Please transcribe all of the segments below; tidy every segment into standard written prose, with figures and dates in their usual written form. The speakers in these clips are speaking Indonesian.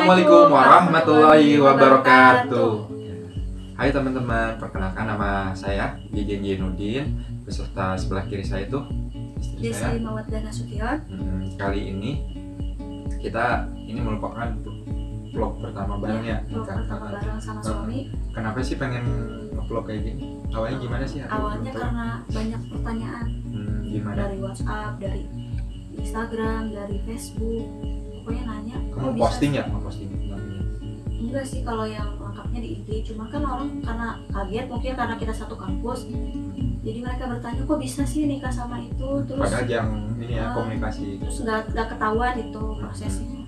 Assalamualaikum warahmatullahi wabarakatuh. Hai teman-teman, perkenalkan nama saya Jejen Jenudin. Beserta sebelah kiri saya itu istri saya Mawaddah Nasution. Kali ini kita merupakan vlog pertama bareng ya. Vlog pertama bareng sama suami. Kenapa sih pengen vlog kayak gini? Awalnya gimana sih? Awalnya karena banyak pertanyaan gimana? Dari WhatsApp, dari Instagram, dari Facebook. Pokoknya nanya. Kamu posting ya? Mau posting? Enggak sih, kalau yang lengkapnya di IG. Cuma kan orang karena kaget, mungkin karena kita satu kampus. Jadi mereka bertanya, kok bisa sih nikah sama itu? Terus padahal yang ini ya komunikasi. Terus nggak ketahuan itu prosesnya.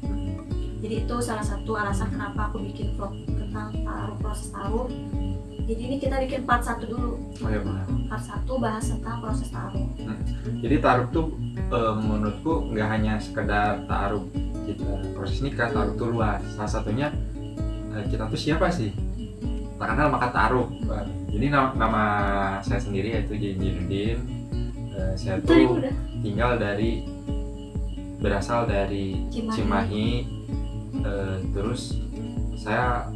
Jadi itu salah satu alasan kenapa aku bikin vlog tentang taruh, proses taruh. Jadi ini kita bikin part 1 dulu. Oh iya benar. Part 1 bahas tentang proses taruh. Jadi taruh tuh menurutku nggak hanya sekedar taruh kita proses nikah, taruh tuh luas. Salah satunya kita tuh siapa sih? Tak kenal maka taruh. Jadi nama saya sendiri yaitu Jejen Jenudin. Saya tuh berasal dari Cimahi. Terus saya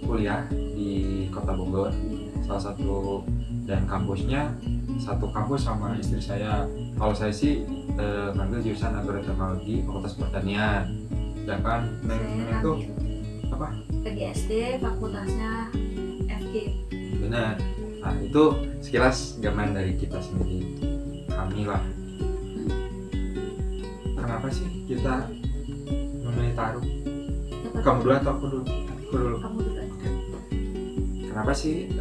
kuliah di Kota Bogor, salah satu, dan kampusnya satu kampus sama istri saya. Kalau saya sih ngambil jurusan agroteknologi Fakultas Pertanian, sedangkan itu apa? PGSD, fakultasnya FK. Benar. Nah itu sekilas gambaran dari kita sendiri, kami lah. Kenapa sih kita memilih taruh? Kamu dulu atau aku dulu? Kamu dulu. Kenapa sih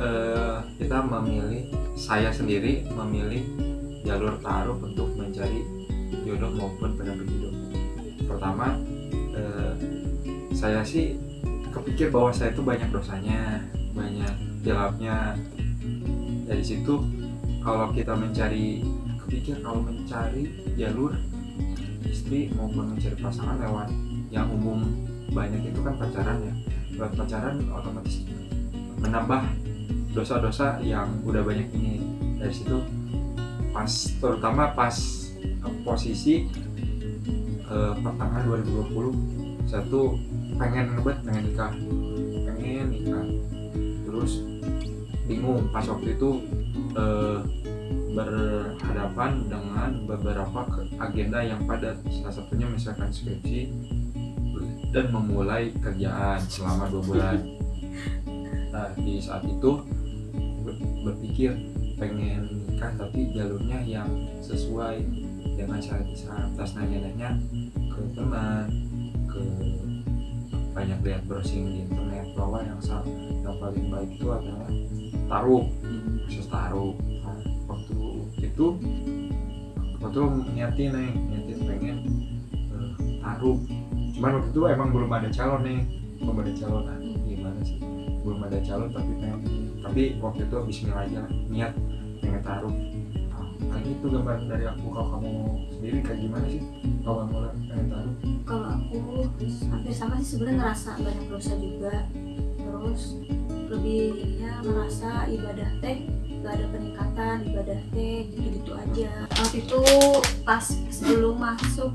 kita saya sendiri memilih jalur taruh untuk mencari jodoh maupun pendamping hidup? Pertama, saya sih kepikir bahwa saya itu banyak dosanya, banyak hilafnya. Dari situ kalau kita mencari jalur istri maupun mencari pasangan lewat yang umum banyak itu kan pacaran ya. Lewat pacaran otomatis menambah dosa-dosa yang udah banyak ini. Dari situ terutama pas posisi pertengahan 2020 saya tuh pengen nikah, terus bingung pas waktu itu berhadapan dengan beberapa agenda yang padat, salah satunya misalkan skripsi dan memulai kerjaan selama 2 bulan. Nah di saat itu berpikir pengen nikah tapi jalurnya yang sesuai dengan syarat-syarat. Tas nanya-nanya ke teman, banyak lihat browsing di internet bahwa yang paling baik itu adalah taruh, proses taruh. Nah, waktu niatin pengen taruh. Cuman waktu itu emang belum ada calon. Nah, gimana sih? Belum ada calon tapi waktu itu bismillah aja niat pengen taruh. Nah, itu gambaran dari aku. Kalau kamu sendiri kayak gimana sih kalau mulai pengen taruh? Kalau aku hampir sama sih, sebenarnya ngerasa banyak dosa juga. Terus lebihnya ngerasa ibadah teh gak ada peningkatan, ibadah teh gitu-gitu aja. Waktu itu pas sebelum masuk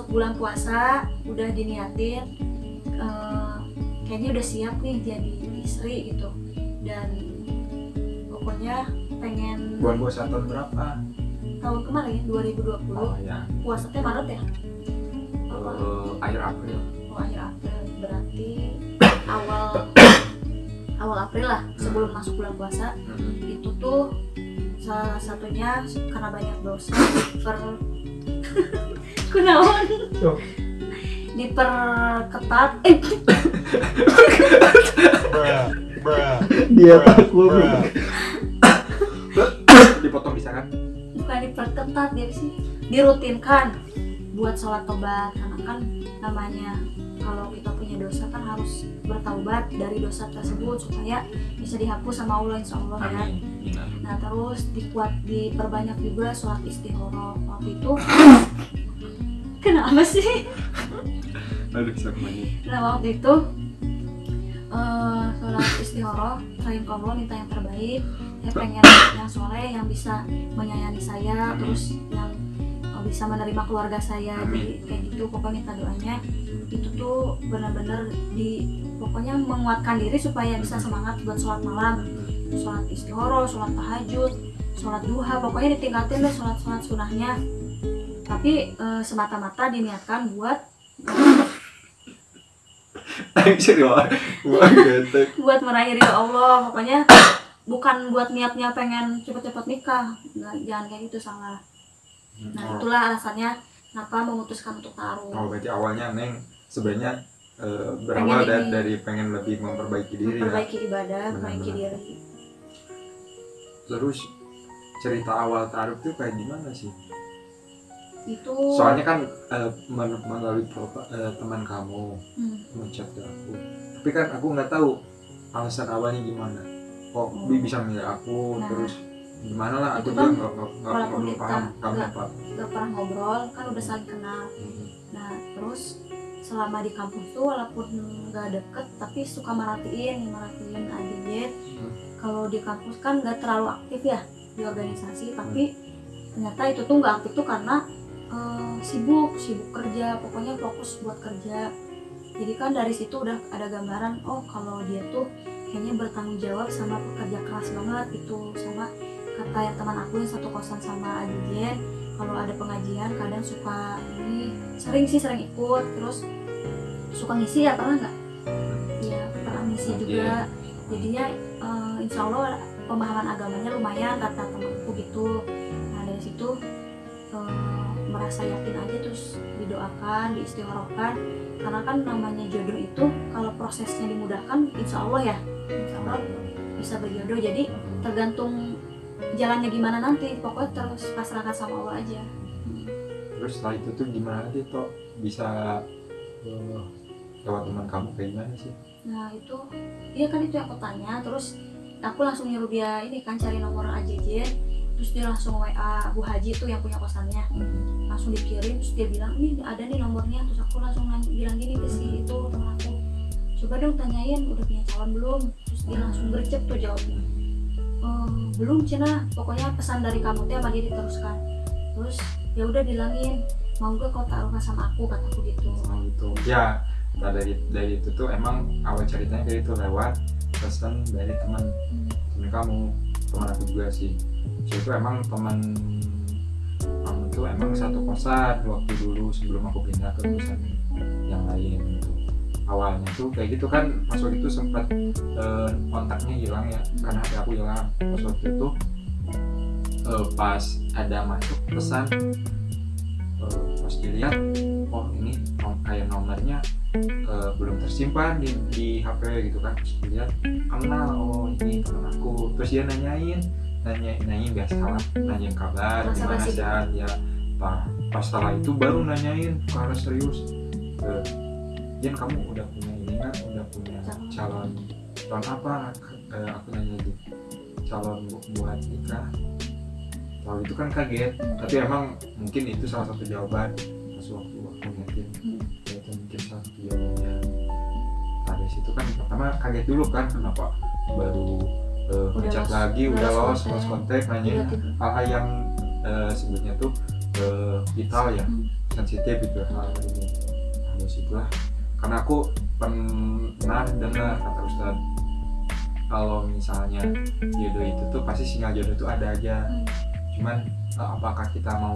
bulan puasa udah diniatin kayaknya udah siap nih jadi istri gitu, dan pokoknya pengen. Bulan puasa tahun berapa? Tahun kemarin 2020. Oh ya. Puasanya Maret ya? Akhir April. Akhir April, berarti awal April lah, sebelum masuk bulan puasa. Itu tuh salah satunya karena banyak dosa kunaon diperketat dia takut dipotong bisa kan? Bukan diperketat, dia sih dirutinkan buat sholat tobat, karena kan namanya kalau kita punya dosa kan harus bertaubat dari dosa tersebut supaya bisa dihapus sama Allah insyaallah ya. Nah terus diperbanyak juga sholat istikharah. Waktu itu kenapa sih? Aduh bisa kemana? Nah waktu itu sholat istikharah, sayang ke Allah, minta yang terbaik. Saya pengen yang soleh, yang bisa menyayangi saya, terus yang bisa menerima keluarga saya. Jadi kayak gitu, pokoknya minta doanya itu tuh benar-benar pokoknya menguatkan diri supaya bisa semangat buat sholat malam, sholat istihoro, sholat tahajud, sholat duha, pokoknya ditingkatin deh sholat sunahnya. Tapi semata-mata diniatkan buat buat meraih ridho Allah, pokoknya bukan buat niatnya pengen cepet-cepet nikah. Nggak, jangan kayak gitu, salah. Nah itulah alasannya kenapa memutuskan untuk taruh. Berarti awalnya Neng sebenarnya berawal dari pengen lebih memperbaiki diri, memperbaiki ibadah, memperbaiki diri. Terus cerita awal taruh itu kayak gimana sih? Itu soalnya kan melalui teman kamu ngechat ke aku, tapi kan aku nggak tahu alasan awalnya gimana kok bisa milih aku. Terus gimana lah, aku juga nggak paham kamu apa. Nggak pernah ngobrol kan, udah saling kenal. Nah terus selama di kampus tuh walaupun nggak deket tapi suka merhatiin aja. Kalau di kampus kan nggak terlalu aktif ya di organisasi, tapi ternyata itu tuh nggak aktif tuh karena sibuk kerja, pokoknya fokus buat kerja. Jadi kan dari situ udah ada gambaran, oh kalau dia tuh kayaknya bertanggung jawab sama pekerja keras banget gitu. Sama kata yang teman aku yang satu kosan sama Adijen, kalau ada pengajian kadang suka sering ikut, terus suka ngisi ya, pernah nggak? Iya pernah ngisi juga. Jadinya insya Allah pemahaman agamanya lumayan kata temanku gitu. Nah dari situ merasa yakin aja, terus didoakan, diistighorokan, karena kan namanya jodoh itu kalau prosesnya dimudahkan insya Allah bisa berjodoh. Jadi tergantung jalannya gimana nanti, pokoknya terus pasrahkan sama Allah aja. Terus setelah itu tuh gimana sih toh bisa lewat teman kamu kayak gimana sih? Nah itu iya kan, itu yang aku tanya. Terus aku langsung nyuruh dia ini kan cari nomor AJJ, terus dia langsung WA Bu Haji tuh yang punya kosannya, langsung dikirim. Terus dia bilang ini ada nih nomornya. Terus aku langsung bilang gini ke si itu teman aku, coba dong tanyain udah punya calon belum. Terus dia langsung gercep tuh jawabnya, belum Cina, pokoknya pesan dari kamu tuh sama dia diteruskan. Terus ya udah bilangin mau gak kau taruhan sama aku, kataku gitu. Ya dari itu tuh emang awal ceritanya kayak itu lewat pesan dari teman kamu, teman aku juga sih. Itu emang teman kamu tuh emang satu kosan waktu dulu sebelum aku pindah ke kosan yang lain gitu. Awalnya tuh kayak gitu kan, pas waktu itu sempat kontaknya hilang ya karena HP aku hilang. Pas waktu itu pas ada masuk pesan, pas dilihat oh ini kayak nomornya belum tersimpan di HP gitu kan. Terus dilihat kenal, oh ini teman aku. Terus dia nanyain biasalah, nanyain kabar gimana sehat ya. Pas setelah itu baru nanyain karena serius, Jen kamu udah punya ini kan, udah punya calon apa? Aku nanya gitu, calon buat nikah. Kalau itu kan kaget, tapi emang mungkin itu salah satu jawaban pas waktu aku ngertiin. Itu mungkin salah satu jawabannya. Nah dari situ kan pertama kaget dulu kan, kenapa baru ngechat lagi, udah lost kontak, nanya hal-hal yang sebetulnya tuh vital ya, sensitif gitu hal ini. Nah situlah, karena aku pernah dengar kata Ustadz, kalau misalnya jodoh itu tuh pasti sinyal jodoh tuh ada aja, cuman apakah kita mau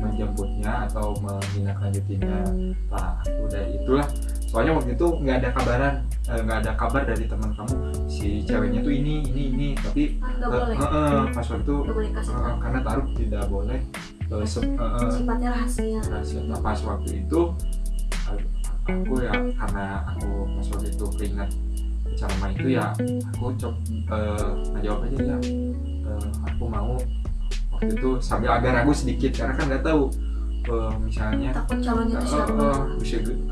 menjemputnya atau menindaklanjutinya. Nah aku dari itulah, soalnya waktu itu nggak ada kabar dari teman kamu si ceweknya tuh ini, tapi pas waktu itu karena taruh tidak boleh sifatnya rahasia. Nah, pas waktu itu aku ya, karena aku pas waktu itu keinget ceramah itu ya, aku ngejawab aja ya, aku mau. Waktu itu sambil agak ragu sedikit karena kan nggak tahu misalnya takut calonnya itu siapa,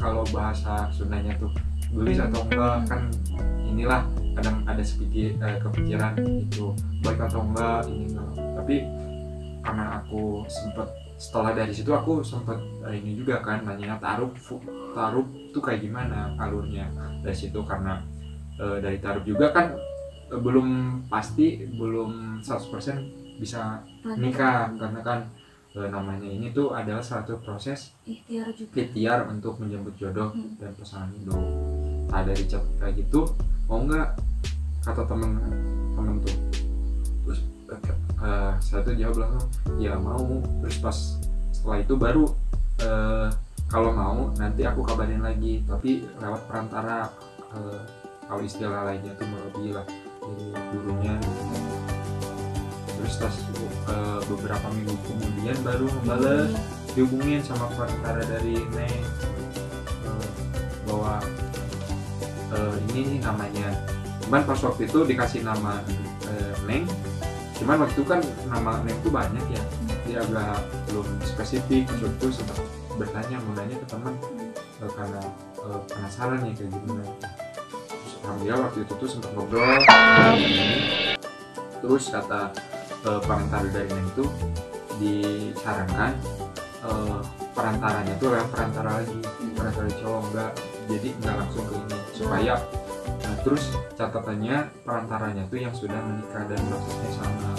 kalau bahasa Sundanya tuh gelis atau enggak kan. Inilah kadang ada kepikiran itu baik atau enggak ini enggak. Tapi karena aku sempet setelah dari situ aku sempet ini juga kan nanya taruh tuh kayak gimana alurnya. Dari situ karena dari taruh juga kan belum pasti, belum 100% bisa nikah, karena kan namanya ini tuh adalah satu proses ikhtiar juga. ikhtiar untuk menjemput jodoh dan pasangan hidup. Nah dari chat kayak gitu, mau nggak, kata temen tuh. Terus saya tuh jawab langsung ya mau. Terus pas setelah itu baru kalau mau nanti aku kabarin lagi, tapi lewat perantara, kalau istilah lainnya tuh melobi lah dari gurunya. Terus beberapa minggu kemudian baru membalas, dihubungin sama perantara dari Neng, bahwa ini namanya, cuman pas waktu itu dikasih nama Neng, cuman waktu itu kan nama Neng tuh banyak ya, dia agak belum spesifik. Pas waktu itu sempat bertanya, mau nanya ke teman karena penasaran ya kayak gimana. Terus alhamdulillah waktu itu tuh sempat ngobrol. Terus kata perantara dari Neng itu disarankan perantaranya tuh lewat perantara lagi, perantara cowok, enggak langsung ke ini supaya. Nah terus catatannya perantaranya tuh yang sudah menikah dan prosesnya sama,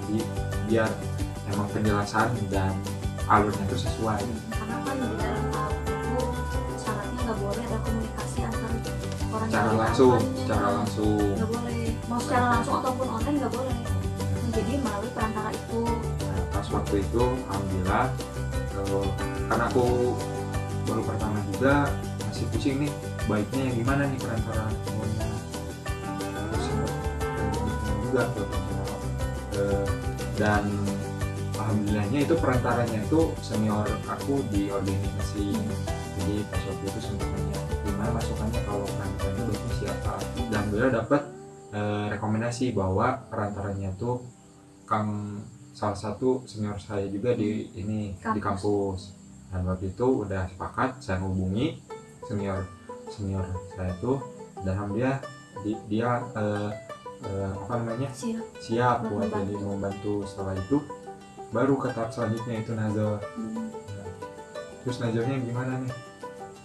jadi biar emang penjelasan dan alurnya tuh sesuai. Karena kan di dalam tahap itu syaratnya nggak boleh ada komunikasi antar orang Secara yang langsung nggak boleh, mau secara langsung ataupun online nggak boleh. Nah, jadi melalui perantara itu. Nah, pas waktu itu alhamdulillah, karena aku baru pertama juga masih pusing nih, baiknya yang gimana nih perantara semuanya. Terus juga dan alhamdulillahnya itu perantaranya itu senior aku di organisasi. Jadi pas waktu itu sempat nanya gimana masukannya kalau perantaranya baiknya siapa, dan alhamdulillah dapat rekomendasi bahwa perantaranya tuh salah satu senior saya juga di di kampus. Dan waktu itu udah sepakat, saya hubungi senior saya tuh, dan alhamdulillah dia siap buat jadi membantu. Setelah itu baru ke tahap selanjutnya itu nazar. Terus nazarnya gimana nih?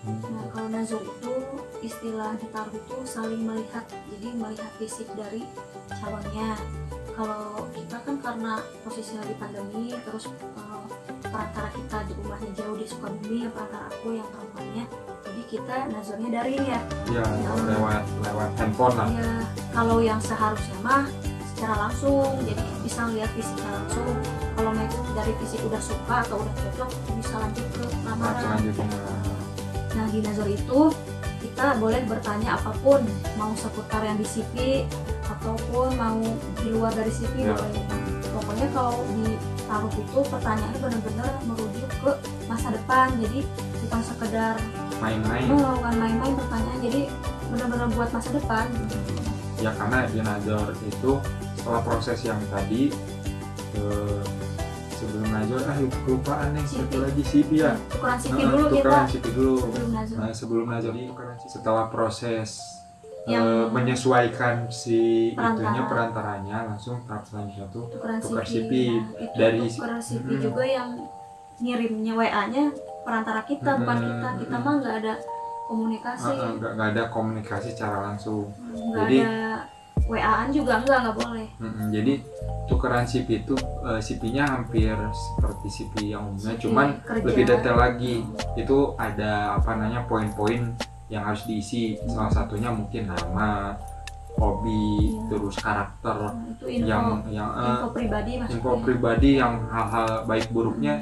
Nah kalau nazar itu istilah ditaruh itu saling melihat, jadi melihat fisik dari calonnya. Kalau kita kan karena posisi lagi pandemi, terus perantara kita di rumahnya jauh di Sukabumi, yang perantara aku yang perempuannya, jadi kita nazarnya daring ya. Ya, lewat handphone lah. Ya, kalau yang seharusnya mah secara langsung, jadi bisa lihat fisiknya langsung. Kalau dari fisik udah suka atau udah cocok, bisa lanjut ke lamaran. Nah di nazar itu kita boleh bertanya apapun, mau seputar yang di CV ataupun mau di luar dari CV boleh. Pokoknya kalau ditaruh itu pertanyaannya benar-benar merujuk ke masa depan, jadi bukan sekedar bukan main-main pertanyaan, jadi benar-benar buat masa depan. Ya karena di nazar itu setelah proses yang tadi, sebelum nazar kelupaan nih, satu lagi CV ya. Tukeran CV dulu kita. Sebelum nazar setelah proses menyesuaikan si itunya perantaranya, langsung tahap selanjutnya tuh tukar CV. Nah, dari tukar CV juga yang ngirimnya WA-nya perantara kita, bukan kita mah nggak ada komunikasi. Nggak ada komunikasi secara langsung. Jadi ada WA-an juga nggak boleh. Jadi tukeran CV itu CV-nya hampir seperti CV yang umumnya, cuman kerja. Lebih detail lagi. Itu ada poin-poin yang harus diisi. Salah satunya mungkin nama, hobi, terus karakter, info pribadi maksudnya. Info pribadi yang hal-hal baik buruknya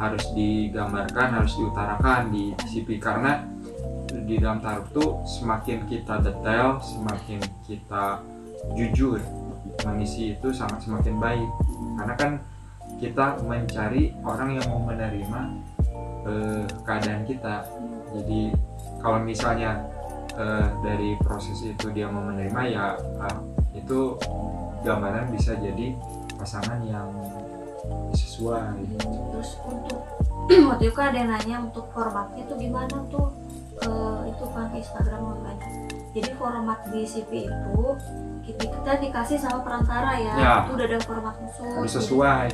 harus digambarkan, harus diutarakan di CV. Karena di dalam taruh tuh semakin kita detail, semakin kita jujur mengisi itu semakin baik. Karena kan kita mencari orang yang mau menerima keadaan kita. Jadi kalau misalnya dari proses itu dia mau menerima, ya itu gambaran bisa jadi pasangan yang sesuai. Terus untuk waktu itu kan ada yang nanya untuk formatnya tuh gimana tuh, itu kan ke Instagram online. Jadi format di CV itu kita dikasih sama perantara ya. Itu udah ada format khusus. Harus sesuai.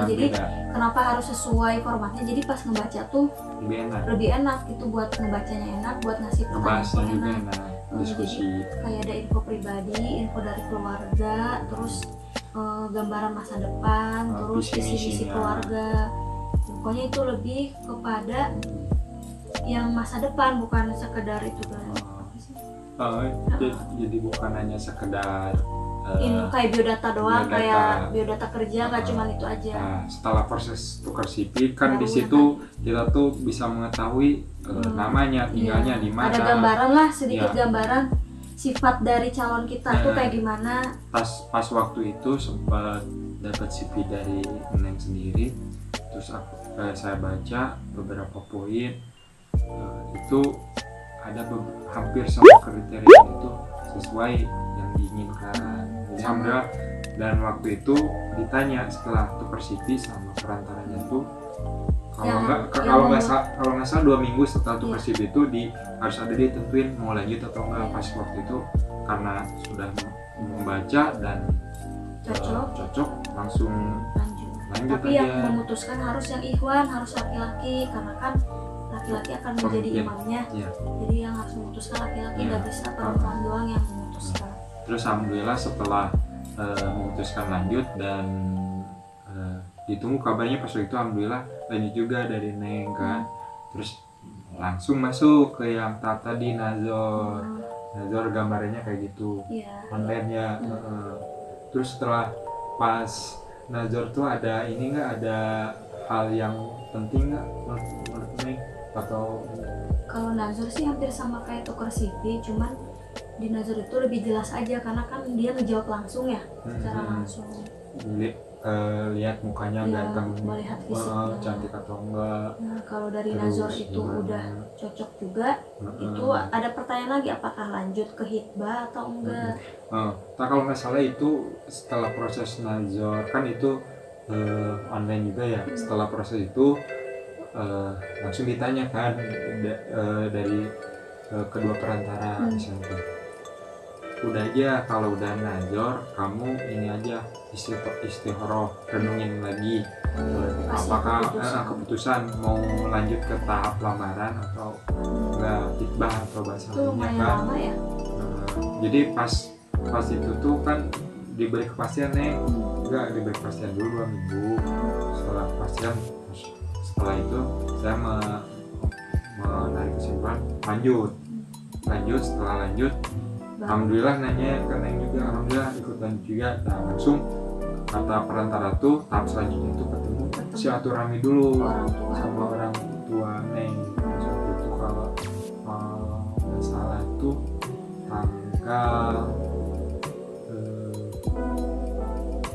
Jadi kenapa harus sesuai formatnya? Jadi pas ngebaca tuh lebih enak gitu, buat ngebacanya enak, buat ngasih pertanyaan enak. Diskusi. Kayak ada info pribadi, info dari keluarga, terus gambaran masa depan, terus visi visi-misi misinya. keluarga. Pokoknya itu lebih kepada yang masa depan, bukan sekedar itu kan. Jadi bukan hanya sekedar Ini kayak biodata doang, biodata. kayak biodata kerja, nggak cuma itu aja. Nah, setelah proses tukar CV kan Baru di situ kita tuh bisa mengetahui namanya, tinggalnya Iya. di mana. Ada gambaran lah, sedikit Iya. gambaran sifat dari calon kita tuh kayak gimana. Pas waktu itu sempat dapat CV dari Neng sendiri, terus saya baca beberapa poin, itu ada hampir semua kriteria itu sesuai yang diinginkan. Jadi alhamdulillah, dan waktu itu ditanya setelah tukar CV sama perantaranya tuh, kalau nggak salah 2 minggu setelah tukar CV itu harus ada ditentuin mau lanjut atau enggak. Pas waktu itu karena sudah membaca dan cocok langsung lanjut Tapi aja. yang memutuskan harus yang ikhwan, harus laki-laki, karena kan laki-laki akan menjadi imamnya. Jadi yang harus memutuskan laki-laki, nggak bisa perempuan doang yang memutuskan. Terus alhamdulillah setelah memutuskan lanjut dan ditunggu kabarnya, pas itu alhamdulillah lanjut juga dari Neng kan. Terus langsung masuk ke yang tadi Nazor. Nazor gambarnya kayak gitu, online-nya. Terus setelah pas Nazor tuh ada ini nggak, ada hal yang penting nggak menurut Neng atau? Kalau Nazor sih hampir sama kayak tukar CV, cuman di Nazor itu lebih jelas aja karena kan dia ngejawab langsung ya, secara langsung. Lihat mukanya ganteng, melihat fisiknya, cantik atau enggak. Nah, kalau dari Nazor itu udah cocok juga, itu ada pertanyaan lagi, apakah lanjut ke hitbah atau enggak. Kalau nggak salah itu setelah proses Nazor kan itu online juga ya. Setelah proses itu langsung ditanyakan dari kedua perantara, misalnya udah aja, kalau udah Nazor kamu ini aja istikharah, renungin lagi apakah keputusan mau lanjut ke tahap lamaran atau enggak, hitbah atau bahasa lainnya kan. Lama ya. Jadi pas itu tuh kan diberi kepastian Neng, enggak diberi kepastian dulu 2 minggu. Setelah kepastian, setelah itu saya menarik kesimpulan lanjut. Setelah lanjut, alhamdulillah nanya ke Neng juga, alhamdulillah ikut lanjut juga. Nah, langsung kata perantara tuh tahap selanjutnya itu ketemu silaturahmi dulu sama orang tua Neng. Waktu itu kalau nggak salah tuh tanggal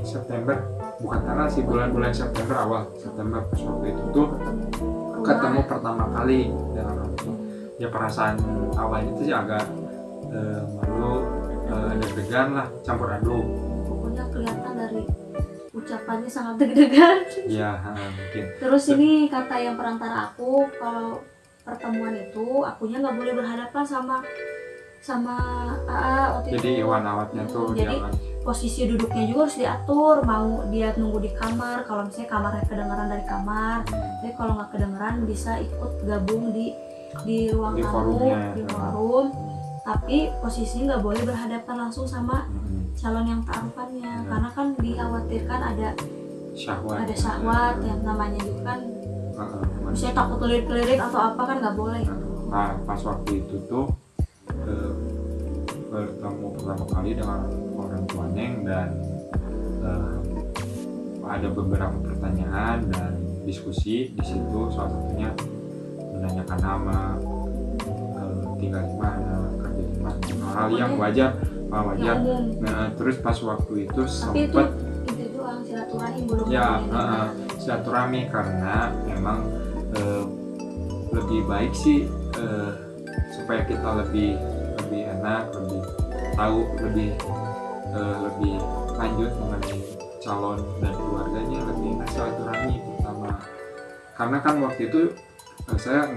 September, bukan tanggal sih, bulan September, awal September. Pas waktu itu tuh ketemu pertama kali dengan orang tua. Ya perasaan awalnya itu sih agak malu, deg-degan lah, campur aduk. Pokoknya kelihatan dari ucapannya sangat deg-degan. Ya mungkin. Terus ini kata yang perantara aku, kalau pertemuan itu akunya nggak boleh berhadapan sama AA waktu jadi itu. Iwan awatnya tuh jadi posisi duduknya juga harus diatur, mau dia nunggu di kamar, kalau misalnya kamarnya kedengaran dari kamar, jadi kalau nggak kedengaran bisa ikut gabung di ruang tamu, di forum, tapi posisinya nggak boleh berhadapan langsung sama calon yang ta'arufannya, karena kan dikhawatirkan ada syahwat yang namanya juga kan, misalnya takut lirik-lirik atau apa kan nggak boleh. Nah, pas waktu itu tuh bertemu pertama kali dengan orang tua Neng dan ada beberapa pertanyaan dan diskusi di situ. Salah satunya menanyakan nama, tinggal di mana, kerja di mana, hal yang wajar. Nah, terus pas waktu itu sempat itu doang, silaturahmi belum. Silaturahmi karena memang lebih baik sih supaya kita lebih enak, lebih tahu, lebih lanjut mengenai calon dan keluarganya, lebih enak silaturahmi pertama. Karena kan waktu itu saya